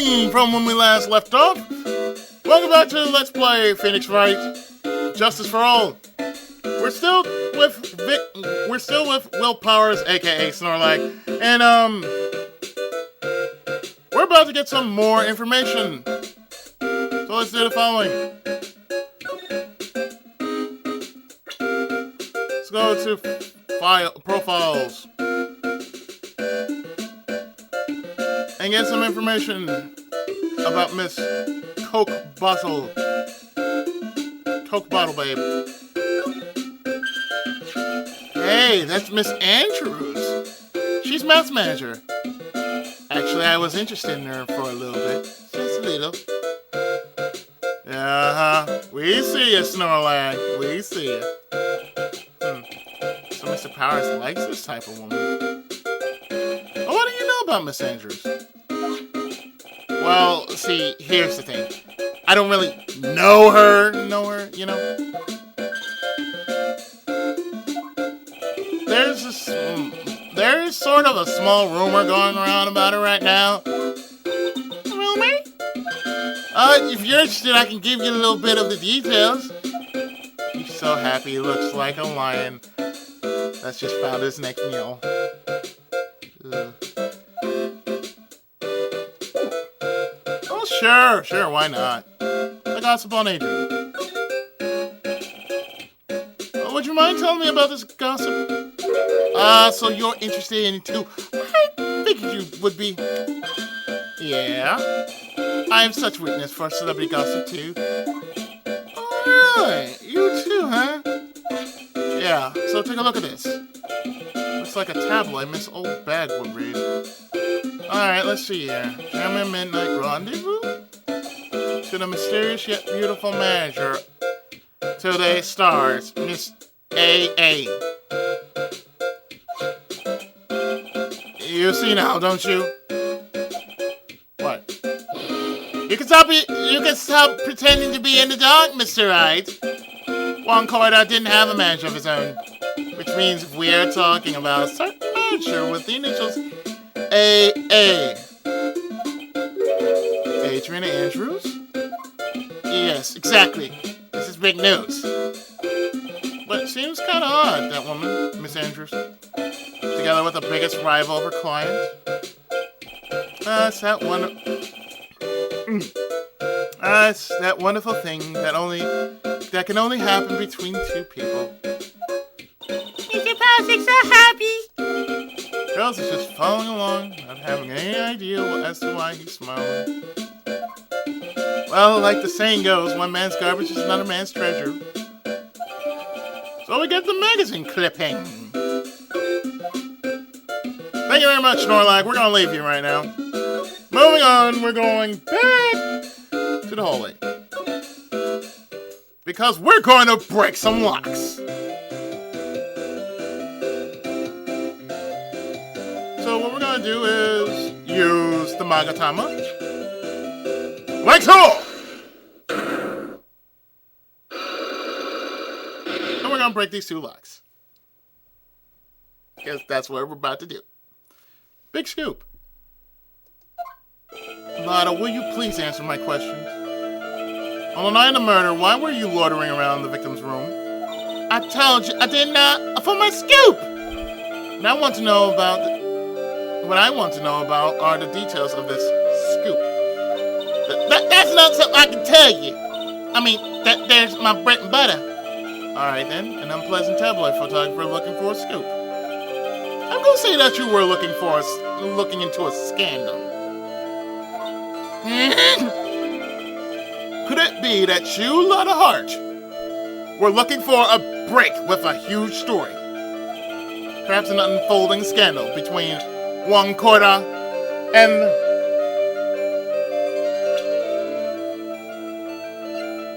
Continuing from when we last left off, welcome back to Let's Play Phoenix Wright, Justice for All. We're still with Will Powers, aka Snorlax, and we're about to get some more information. So let's do the following. Let's go to profiles and get some information about Miss Coke Bottle Babe. Hey, that's Miss Andrews. She's Maths Manager. Actually, I was interested in her for a little bit. Just a little. We see you, Snorlax. We see you. So Mr. Powers likes this type of woman. Oh, what do you know about Miss Andrews? Well, see, here's the thing. I don't really know her, you know. There's sort of a small rumor going around about her right now. Rumor? If you're interested, I can give you a little bit of the details. He's so happy he looks like a lion that's just found his next meal. Oh, sure, why not? The gossip on Adrian. Would you mind telling me about this gossip? So you're interested in it too? I figured you would be. Yeah. I have such weakness for celebrity gossip too. Alright, you too, huh? Yeah, so take a look at this. Looks like a tabloid Miss Old Bag would read. Alright, let's see here. German Midnight Rendezvous? To the mysterious yet beautiful manager. Today stars Miss A.A. You see now, don't you? What? You can stop pretending to be in the dark, Mr. Wright. Juan Corda didn't have a manager of his own. Which means we're talking about a certain manager with the initials A.A. Adrian Andrews? Yes, exactly. This is big news. But it seems kind of odd, that woman, Miss Andrews. Together with the biggest rival of her client. It's that wonderful thing that can only happen between two people. Mr. Pausic's so happy. Charles is just following along, not having any idea as to why he's smiling. Well, like the saying goes, one man's garbage is another man's treasure. So we get the magazine clipping. Thank you very much, Snorlax. We're going to leave you right now. Moving on, we're going back to the hallway. Because we're going to break some locks. So what we're going to do is use the Magatama. Like so! And we're going to break these two locks. Because that's what we're about to do. Big scoop. Lotta, will you please answer my questions? On the night of the murder, why were you loitering around the victim's room? I told you, I did not, for my scoop! And I want to know about, what I want to know about are the details of this scoop. That's not something I can tell you. I mean, there's my bread and butter. Alright then, an unpleasant tabloid photographer looking for a scoop. I'm gonna say that you were looking into a scandal. Could it be that you, Lotta Hart, were looking for a break with a huge story? Perhaps an unfolding scandal between Juan Corda and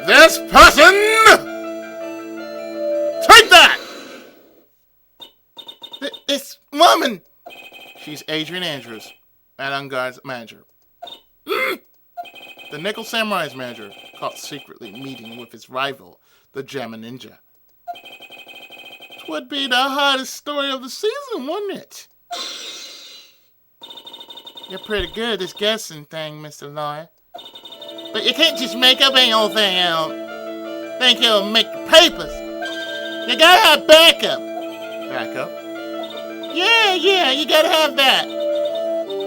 this person? Take that! This woman! She's Adrian Andrews, Madame Guard's manager. The Nickel Samurai's manager, caught secretly meeting with his rival, the Jamma Ninja. Would be the hottest story of the season, wouldn't it? You're pretty good at this guessing thing, Mr. Lawyer. But you can't just make up any old thing out. Think you'll make the papers. You gotta have backup. Backup? Yeah, you gotta have that.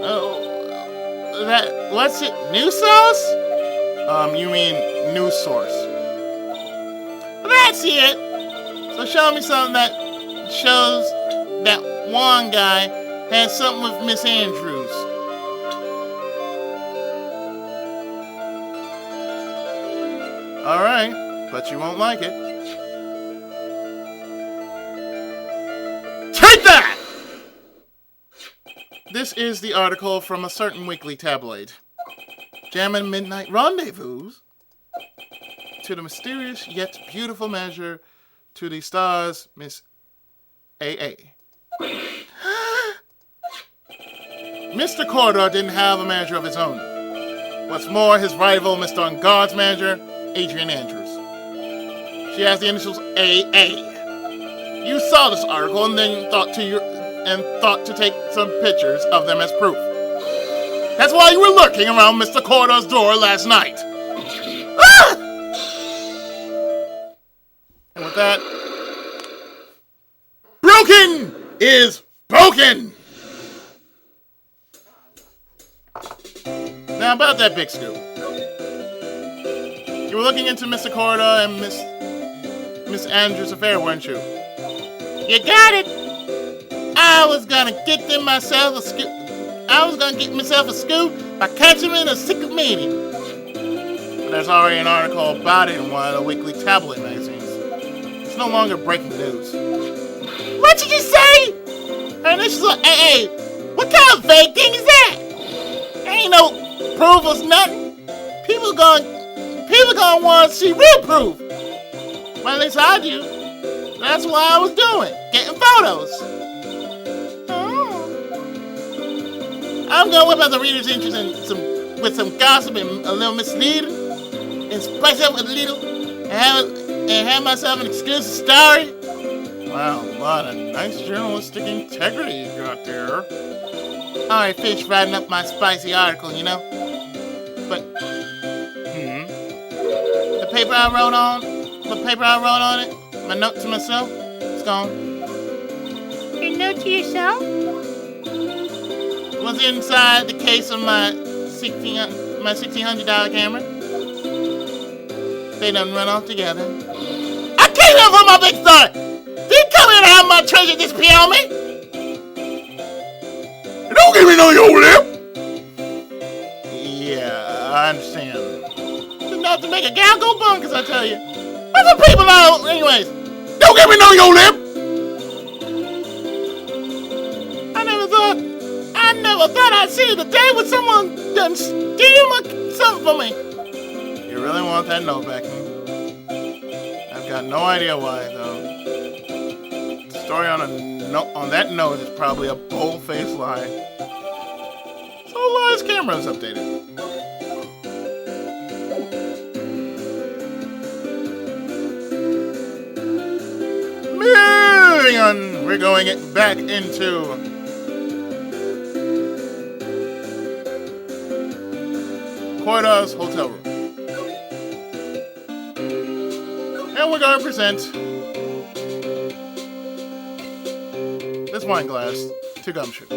Oh, what's it? New sauce? You mean news source. That's it. So show me something that shows that one guy had something with Miss Andrews. Alright, but you won't like it. Take that! This is the article from a certain weekly tabloid. Jamming midnight rendezvous to the mysterious yet beautiful measure to the stars, Miss AA. Mr. Corridor didn't have a manager of his own. What's more, his rival, Mr. On Guard's manager, Adrian Andrews. She has the initials AA. You saw this article and then thought to take some pictures of them as proof. That's why you were lurking around Mr. Corridor's door last night. Ah! And with that, broken is broken! Now about that big scoop. You were looking into Mr. Corridor and Miss Andrews' affair, weren't you? You got it! I was gonna get myself a scoop by catching them in a secret meeting. But there's already an article about it in one of the weekly tabloid magazines. It's no longer breaking news. What did you say? Her initials are AA. What kind of vague thing is that? Ain't no proof or nothing. People gonna want to see real proof. Well, at least I do. That's what I was doing, getting photos. I'm gonna whip out the reader's interest with some gossip and a little misleading, and spice up with a little, and have myself an exclusive story. Wow, Lotta, nice journalistic integrity you got there. Alright, finished writing up my spicy article, you know. But the paper I wrote on it, my note to myself, it's gone. Your note to yourself? Was inside the case of my $1,600 camera. They done run off together. I came here for my big story! Didn't come here to have my treasure disappear on me! Don't give me no your lip! Yeah, I understand. Just enough to make a gal go bonkers, I tell you. What's the people out? Anyways, don't give me no your lip! I never thought I'd see the day when someone done steal something from me. You really want that note back, huh? I've got no idea why, though. The story on that note is probably a bold-faced lie. So Lotta's camera is updated. Moving on, we're going back into Corridor's hotel room. And we're going to present this wine glass to Gumshoe.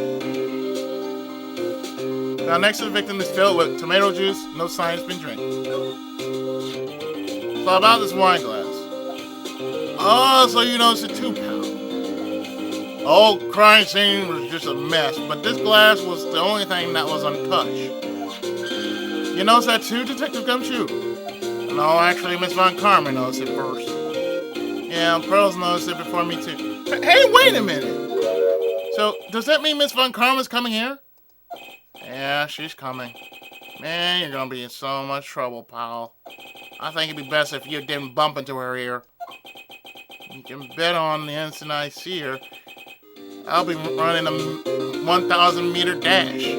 Now next to the victim is filled with tomato juice, no sign it's been drinking. So about this wine glass. Oh, so you know it's a 2-pound. The whole crime scene was just a mess, but this glass was the only thing that was untouched. You notice that too, Detective Gumshoe? No, actually, Miss Von Karma noticed it first. Yeah, Pearls noticed it before me too. Hey, wait a minute! So, does that mean Miss Von Karma's coming here? Yeah, she's coming. Man, you're gonna be in so much trouble, pal. I think it'd be best if you didn't bump into her here. You can bet on the instant I see her, I'll be running a 1,000-meter dash.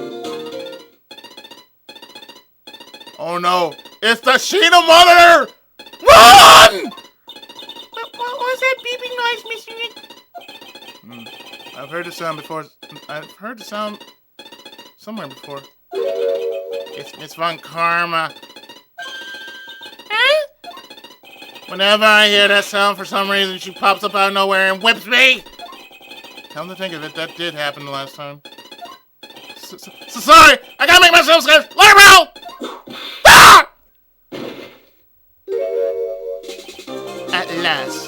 Oh no, it's the Sheena monitor! Run! What was that beeping noise, Mr. Nick? I've heard the sound before. I've heard the sound somewhere before. It's Miss Von Karma. Huh? Whenever I hear that sound, for some reason, she pops up out of nowhere and whips me. Come to think of it, that did happen the last time. So sorry! I gotta make myself scared! Let her out! Ah! At last,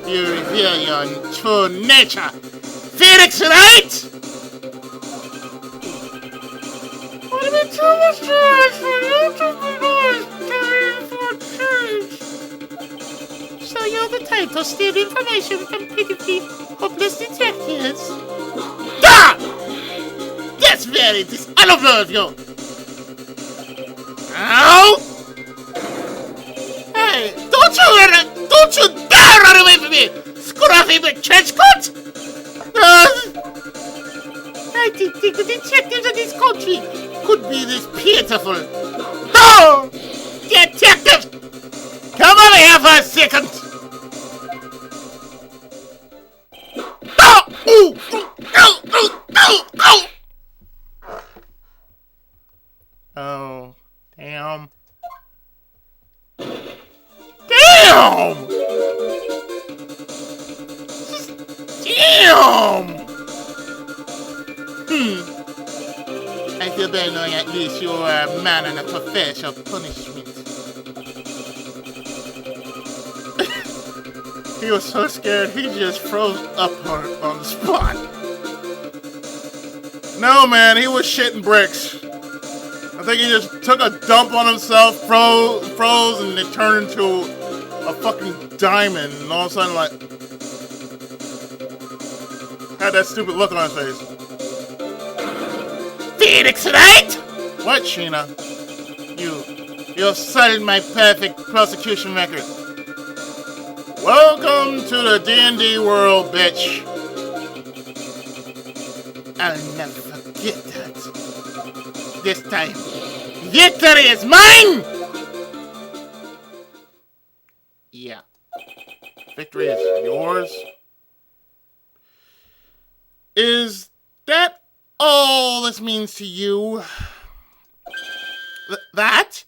you reveal your true nature. Phoenix, right? What have been too much time for you to be so you're the type to steal information from pitifully hopeless detectives? Ah! That's very dishonorable of you! Ow! Hey, don't you dare run away from me! Scruffy McTrenchcoat! I didn't think the detectives of this country could be this pitiful. No! Detectives! Come over here for a second! Oh! Ooh! Oh, damn. Damn! Damn! I feel better knowing at least you're a man and a professional punishment. He was so scared he just froze up on the spot. No, man, he was shitting bricks. I think he just took a dump on himself, froze, and it turned into a fucking diamond, and all of a sudden, like, had that stupid look on his face. Phoenix, right? What, Sheena? You cited my perfect prosecution record. Welcome to the D&D world, bitch. I'll never forget that. This time, victory is mine! Yeah. Victory is yours. Is that all this means to you? That?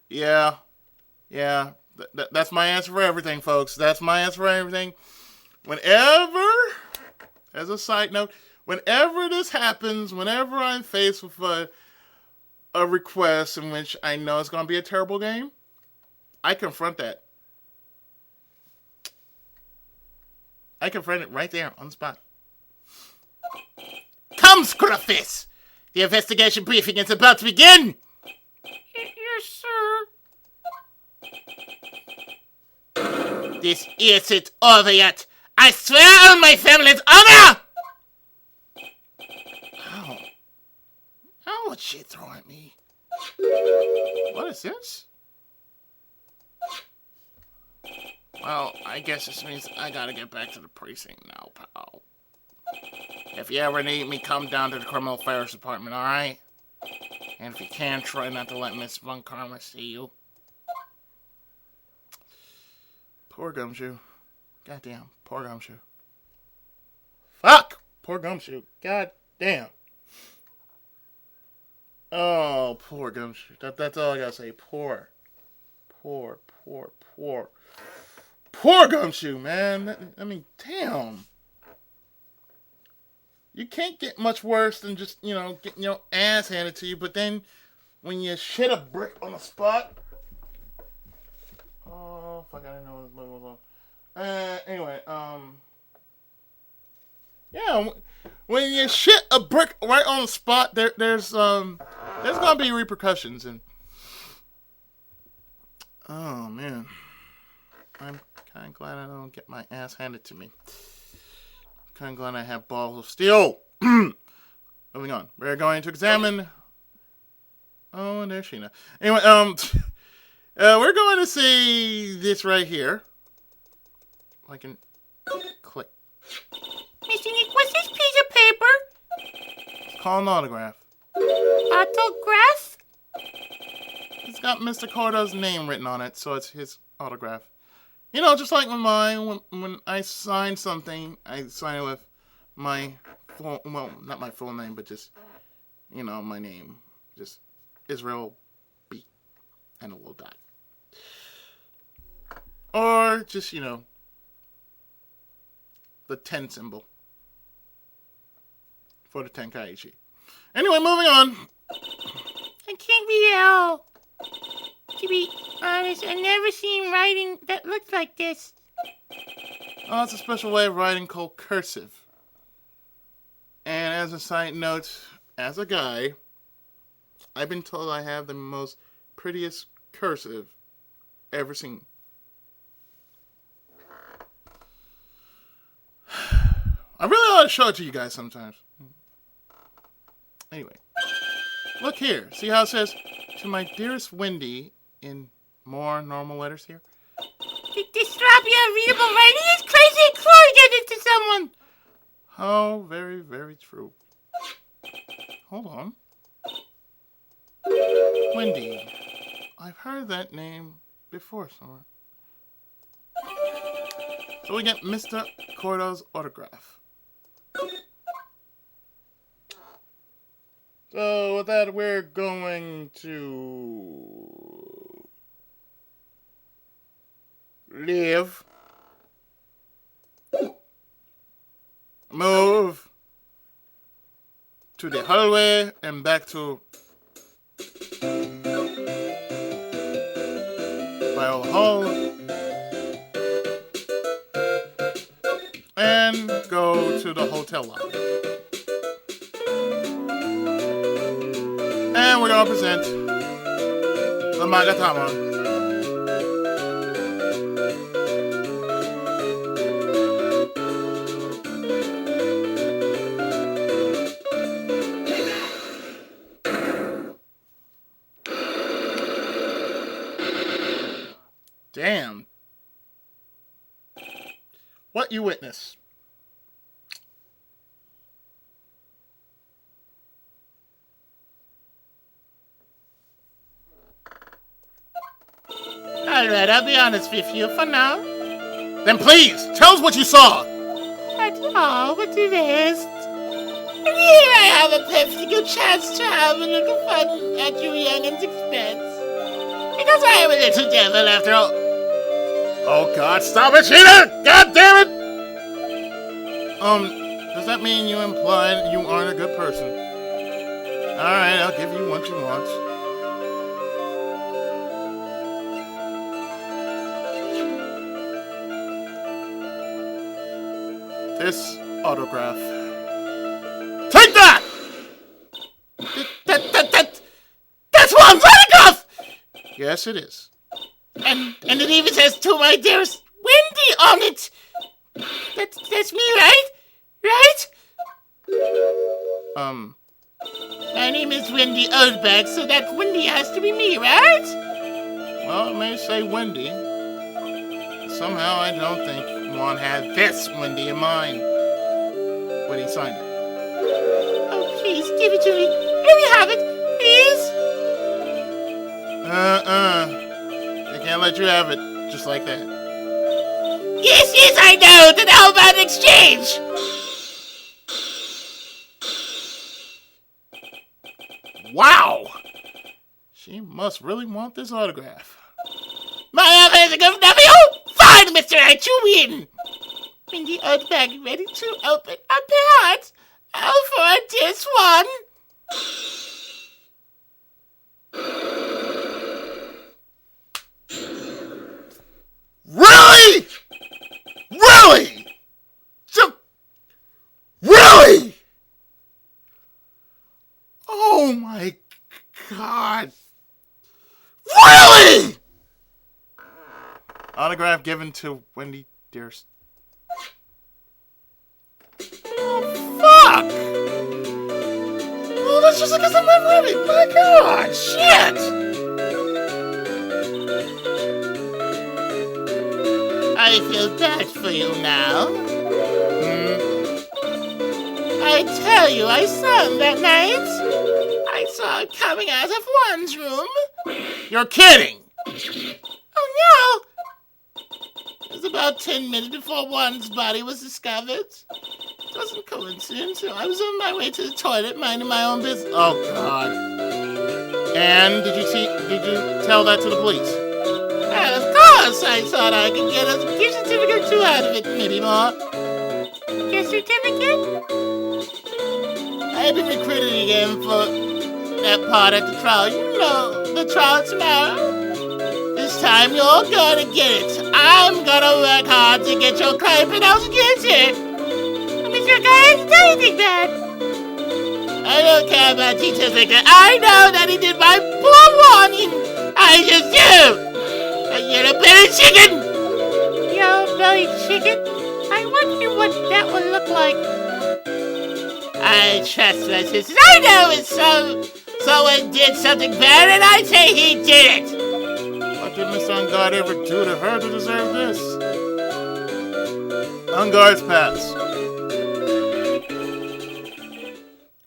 Yeah. That's my answer for everything, folks. That's my answer for everything. Whenever, as a side note, whenever this happens, whenever I'm faced with a request in which I know it's going to be a terrible game, I confront that. I confront it right there on the spot. Come, Scruffface! The investigation briefing is about to begin! Yes, sir. This isn't over yet. I swear on my family's honor! Ow, what shit throw at me? What is this? Well, I guess this means I gotta get back to the precinct now, pal. If you ever need me, come down to the Criminal Affairs Department, alright? And if you can, try not to let Miss Von Karma see you. Poor Gumshoe. Goddamn, poor Gumshoe. Fuck! Poor Gumshoe. Goddamn. Oh, poor Gumshoe. That's all I gotta say. Poor Gumshoe, man. I mean, damn. You can't get much worse than just, getting your ass handed to you, but then when you shit a brick on the spot. Oh, fuck, I didn't know this button was on. Anyway, yeah, when you shit a brick right on the spot, there's gonna be repercussions, and oh man, I'm kind of glad I don't get my ass handed to me. Kind of glad I have balls of steel. Moving on, we're going to examine. Oh, and there's Sheena. Anyway, we're going to see this right here. I can click. Mr. Nick, what's this piece of paper? It's called an autograph. Autograph? It's got Mr. Cordo's name written on it, so it's his autograph. You know, just like when I sign something, I sign it with my full, well, not my full name, but just, you know, my name. Just Israel B. And a little dot. Or just, you know, the 10 symbol for the Tenkaichi. Anyway, moving on. I can't be out. To be honest, I've never seen writing that looks like this. Oh, it's a special way of writing called cursive. And as a side note, as a guy, I've been told I have the most prettiest cursive ever seen. I really ought to show it to you guys sometimes. Anyway, look here. See how it says, to my dearest Wendy, in more normal letters here? This sloppy unreadable writing is crazy and Chloe did it to someone. Oh, very, very true. Hold on. Wendy. I've heard that name before somewhere. So we get Mr. Cordo's autograph. So with that, we're going to leave, move to the hallway and back to my old home, and go to the hotel lobby. And we're going to present the Magatama. Damn. What you witness? Alright, I'll be honest with you for now. Then please, tell us what you saw. That's all but the rest. And here I have a perfect good chance to have a little fun at your youngin's expense. Because I am a little devil after all. Oh God, stop it, Sheena! God damn it! Does that mean you implied you aren't a good person? Alright, I'll give you what you want. This autograph. Take that! That's what I'm writing off! Yes, it is. And it even says, to my dearest Wendy on it. That's me, right? Right? My name is Wendy Oldback, so that Wendy has to be me, right? Well, it may say Wendy. Somehow I don't think one had this Wendy in mind when he signed it. Oh, please, give it to me. Let me have it, please. I can't let you have it just like that. Yes, I know. Then how about an exchange? Wow! She must really want this autograph. My offer is a good enough for you? Fine, Mr. Wright, you win. Wendy Oldback ready to open up her heart. Oh, for this one. Really? Really? Really? Oh my God. Really? Autograph given to Wendy Dearest. Oh, fuck. Oh, that's just because I'm not ready. My God, shit. I feel bad for you now. I tell you, I saw him that night. I saw him coming out of one's room. You're kidding. Oh, no. about 10 minutes before one's body was discovered. It wasn't coincidence. I was on my way to the toilet, minding my own business. Oh, God. And did you tell that to the police? And of course, I thought I could get a gift certificate or two out of it, maybe more. Gift certificate? I've been recruited again for that part at the trial. You know, the trial tomorrow. This time you're gonna get it. I'm gonna work hard to get your client pronounced guilty. Mr. Guy isn't anything bad. I don't care about details like that. I know that he did my poor warning. I just do. And you're a belly chicken. You're a belly chicken? I wonder what that would look like. I trust my sisters. I know it's someone did something bad and I say he did it. What did Miss Ungard ever do to her to deserve this? Ungard's pass.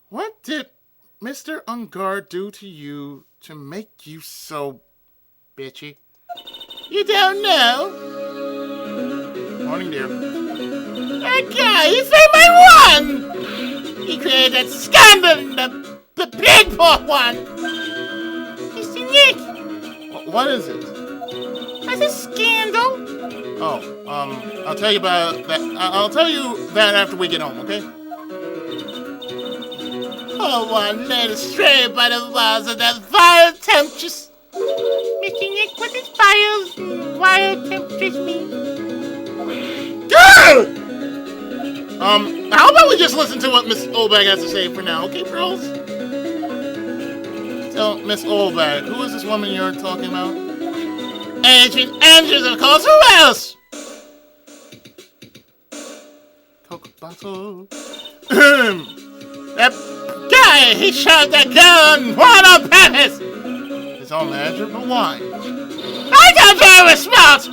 What did Mr. Ungard do to you to make you so bitchy? You don't know? Morning, dear. That guy, he saved my one! He created that scandal, the big poor one! Mr. Nick! What is it? That's a scandal! Oh, I'll tell you about that. I'll tell you that after we get home, okay? Poor one led astray by the wiles of that vile temptress. Mr. Nick, what does vile temptress mean? Good! How about we just listen to what Miss Olbag has to say for now, okay, girls? So, Miss Olbag, who is this woman you're talking about? Agent Andrews, of course. Who else? Coke bottle. That guy, he shot that gun. One on purpose. His own manager, but why? I thought I was smart.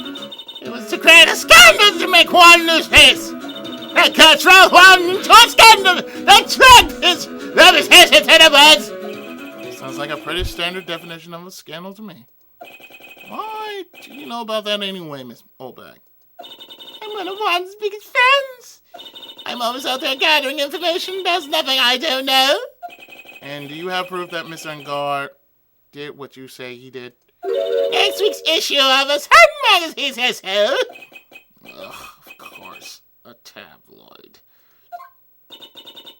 It was to create a scandal to make one lose face. That control one into a scandal that dragged his reputation to the birds. Sounds like a pretty standard definition of a scandal to me. Why do you know about that anyway, Miss Olbag? I'm one of one's biggest fans. I'm always out there gathering information. There's nothing I don't know. And do you have proof that Mr. Ungard did what you say he did? Next week's issue of a certain magazine says so. Ugh, of course. A tabloid.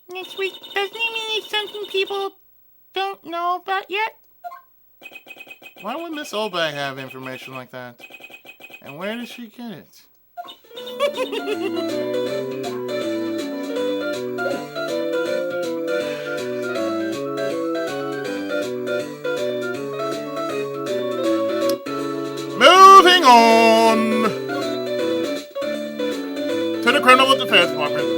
Next week doesn't he mean it's something people don't know about yet? Why would Miss Olbag have information like that? And where did she get it? Moving on to the Criminal Defense Department.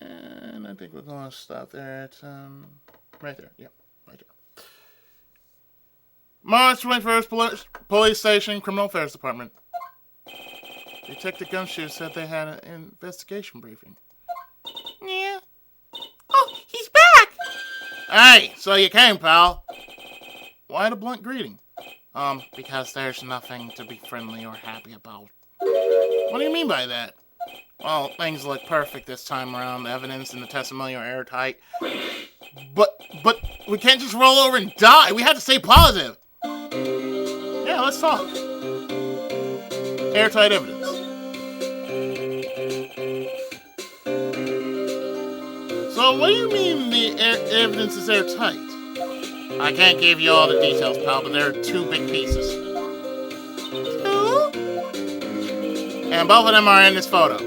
And I think we're going to stop there at, right there. Yep, right there. March 21st, Police Station, Criminal Affairs Department. Detective Gumshoe said they had an investigation briefing. Yeah. Oh, he's back! Hey, so you came, pal. Why the blunt greeting? Because there's nothing to be friendly or happy about. What do you mean by that? Well, things look perfect this time around. The evidence and the testimony are airtight. But we can't just roll over and die. We have to stay positive. Yeah, let's talk. Airtight evidence. So what do you mean the evidence is airtight? I can't give you all the details, pal, but there are two big pieces. Two? And both of them are in this photo.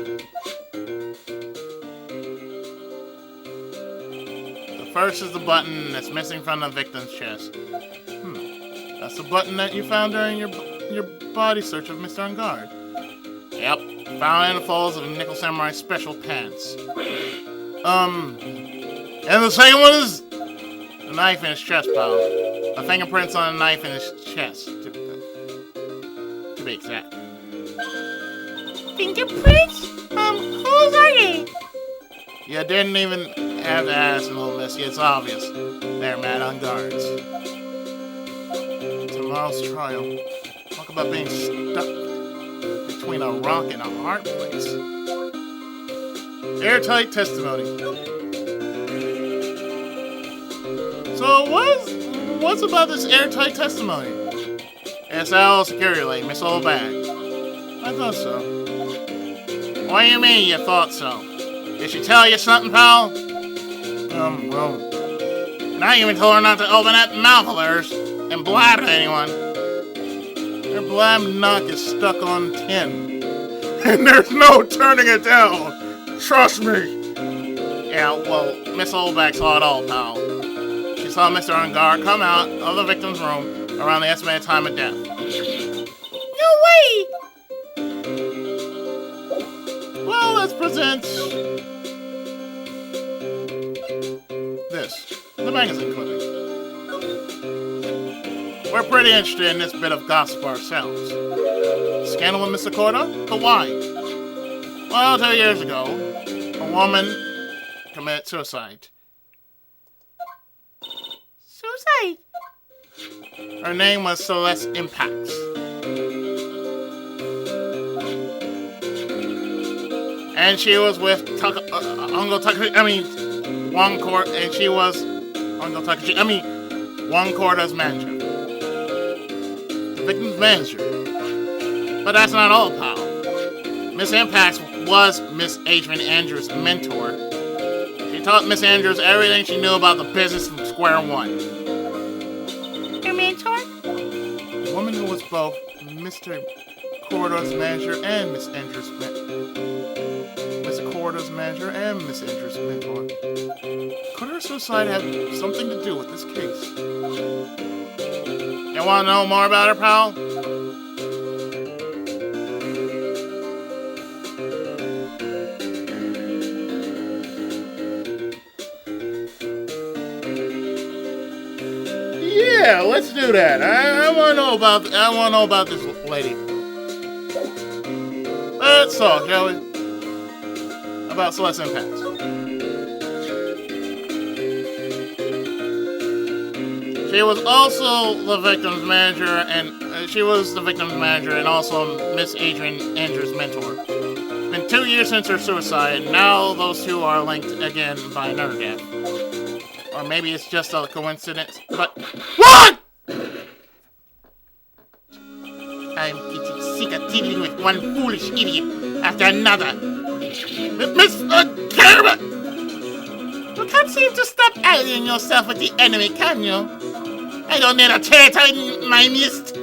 The first is the button that's missing from the victim's chest. That's the button that you found during your body search of Mr. Ungard. Yep, found in the folds of Nickel Samurai's special pants. And the second one is the knife in his chest, pal. The fingerprints on a knife in his chest, to be exact. Fingerprints? Whose are they? You didn't even have to ask, little missy. It's obvious. They're Matt Ungard's. tomorrow's trial. Talk about being stuck between a rock and a hard place. Airtight testimony. So what's about this airtight testimony? SL security lane, Miss Old Bag. I thought so. What do you mean you thought so? Did she tell you something, pal? Well... And I even told her not to open that mouth of hers and blab to anyone. Her blab knock is stuck on 10. And there's no turning it down. Trust me. Yeah, well, Miss Oldback saw it all, pal. She saw Mr. Unguard come out of the victim's room around the estimated time of death. No way! Well, let's present this. The magazine clipping. We're pretty interested in this bit of gossip ourselves. Scandal with Mr. Corda? But why? Well, 2 years ago, a woman committed suicide. Suicide? Her name was Celeste Impacts. And she was with Uncle Tucker, Juan Corda, and she was Uncle Tucker, Juan Corda's manager. The victim's manager. But that's not all, pal. Miss Impacts was Miss Adrian Andrews' mentor. She taught Miss Andrews everything she knew about the business from square one. Her mentor? A woman who was both Mr. Corda's manager and Miss Andrews' Mr. Corda's manager and Miss Andrews' mentor. Could her suicide have something to do with this case? You want to know more about her, pal? Yeah, let's do that. I want to know about this lady. Let's talk, shall we? About Celeste Impacts. She was also the victim's manager, and also Miss Adrian Andrews' mentor. It's been 2 years since her suicide, and now those two are linked again by another death. Or maybe it's just a coincidence, but... What?! I'm getting sick of dealing with one foolish idiot after another. Miss Carrot! You can't seem to stop allying yourself with the enemy, can you? I don't need a traitor in my midst. You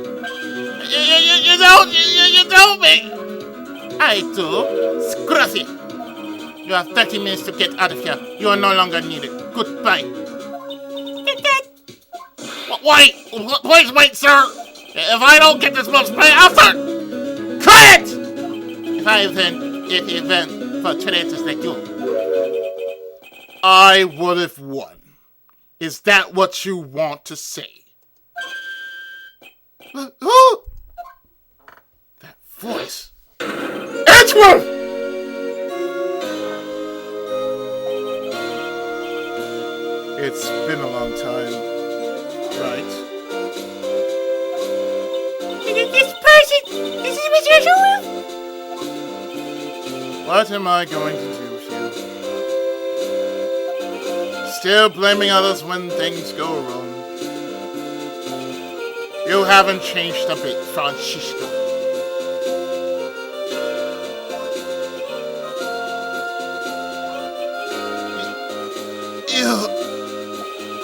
don't me. I do. Scruffy. You have 30 minutes to get out of here. You are no longer needed. Goodbye. Wait! Please wait, sir! If I don't get this much pay, I'll start! Cut! If event for traitors like you. I would have won. Is that what you want to say? Who? That voice. Edgeworth! It's been a long time, right? This person, this is what you're doing? What am I going to do here? Still blaming others when things go wrong. You haven't changed a bit, Francisco.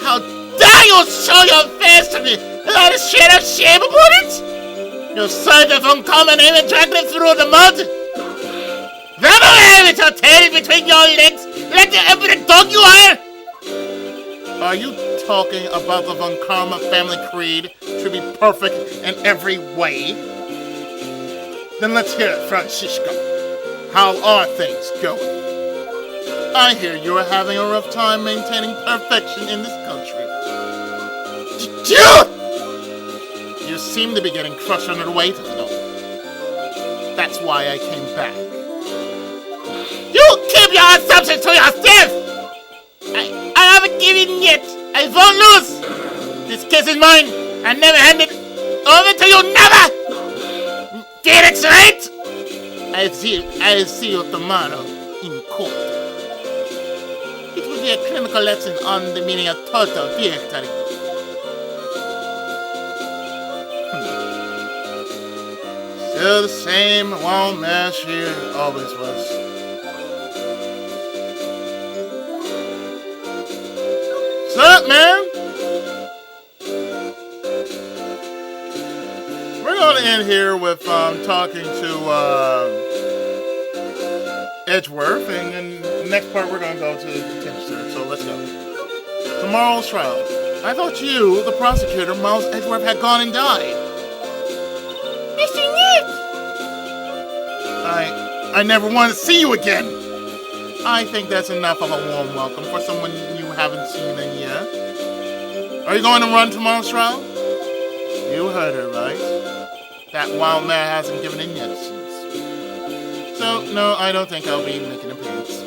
How dare you show your face to me without a shade of shame about it? You sight of uncommon aim and dragged it through the mud. Run away with your tail between your legs like the evident dog you are! Are you talking about the Von Karma family creed to be perfect in every way? Then let's hear it, Francisco. How are things going? I hear you are having a rough time maintaining perfection in this country. You seem to be getting crushed under the weight of it all. That's why I came back. You keep your assumptions to yourself! I haven't given yet. I won't lose. This case is mine. I never handed over to you never! Felix Wright! I'll see you tomorrow in court. It will be a clinical lesson on the meaning of total victory. Still the same wild man she always was. What's up, man? We're going to end here with talking to Edgeworth, and then the next part we're going to go to Tinster. So let's go. Tomorrow's trial. I thought you, the prosecutor, Miles Edgeworth, had gone and died. I never want to see you again. I think that's enough of a warm welcome for someone you haven't seen in years. Are you going to run tomorrow's trial? You heard her, right? That wild man hasn't given in yet since. So, no, I don't think I'll be making appearance.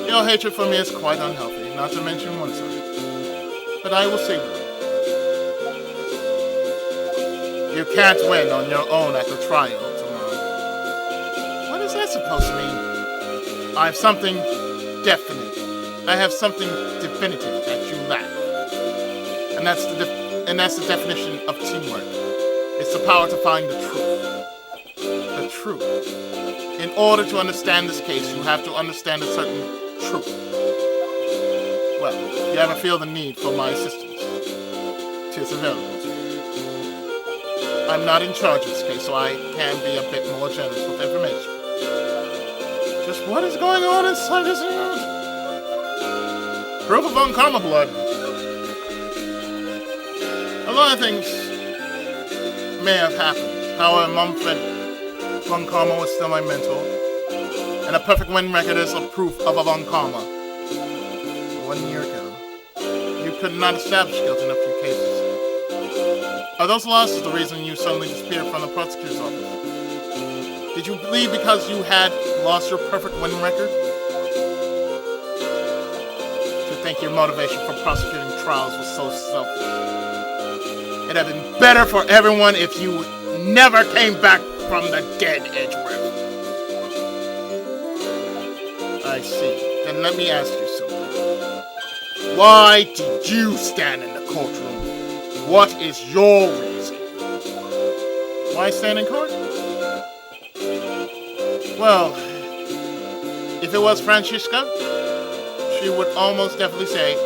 Your hatred for me is quite unhealthy, not to mention one-sided. But I will say one. You can't win on your own at the trial tomorrow. What is that supposed to mean? I have something definite. I have something definitive that you lack. And that's the definition of teamwork. It's the power to find the truth. The truth. In order to understand this case, you have to understand a certain truth. Well, if you ever feel the need for my assistance, 'tis available. I'm not in charge of this case, so I can be a bit more generous with information. Just what is going on inside his head? Proof of Unkarma blood. A lot of things may have happened. However, Mumford Unkarma was still my mentor, and a perfect win record is a proof of Unkarma. 1 year ago, you could not establish guilt in a few cases. Are those losses the reason you suddenly disappeared from the prosecutor's office? Did you leave because you had lost your perfect winning record? To think your motivation for prosecuting trials was so selfish. It'd have been better for everyone if you never came back from the dead, Edgeworth. I see. Then let me ask you something. Why did you stand in the courtroom? What is your reason? Why stand in court? Well, if it was Francisca, she would almost definitely say,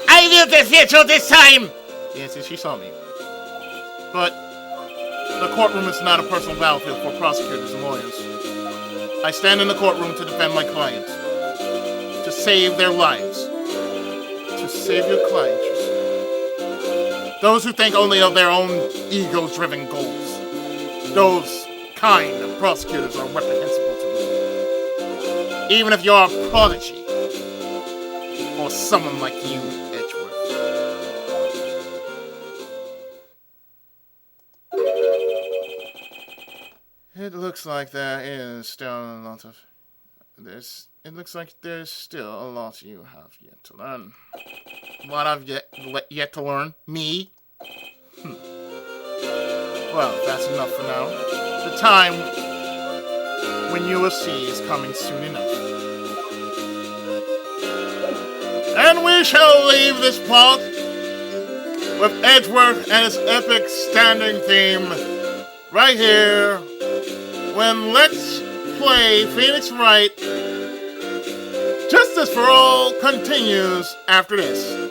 I will defeat you this time! Yes, she saw me. But the courtroom is not a personal battlefield for prosecutors and lawyers. I stand in the courtroom to defend my clients, to save their lives, to save your clients. Those who think only of their own ego-driven goals. Those kind of prosecutors are reprehensible to me. Even if you're a prodigy, or someone like you, Edgeworth. It looks like there is still a lot of... It looks like there's still a lot you have yet to learn. What I've yet to learn? Me? Well, that's enough for now. The time when you will see is coming soon enough. And we shall leave this part with Edgeworth and his epic standing theme right here when Let's Play Phoenix Wright Justice for All continues after this.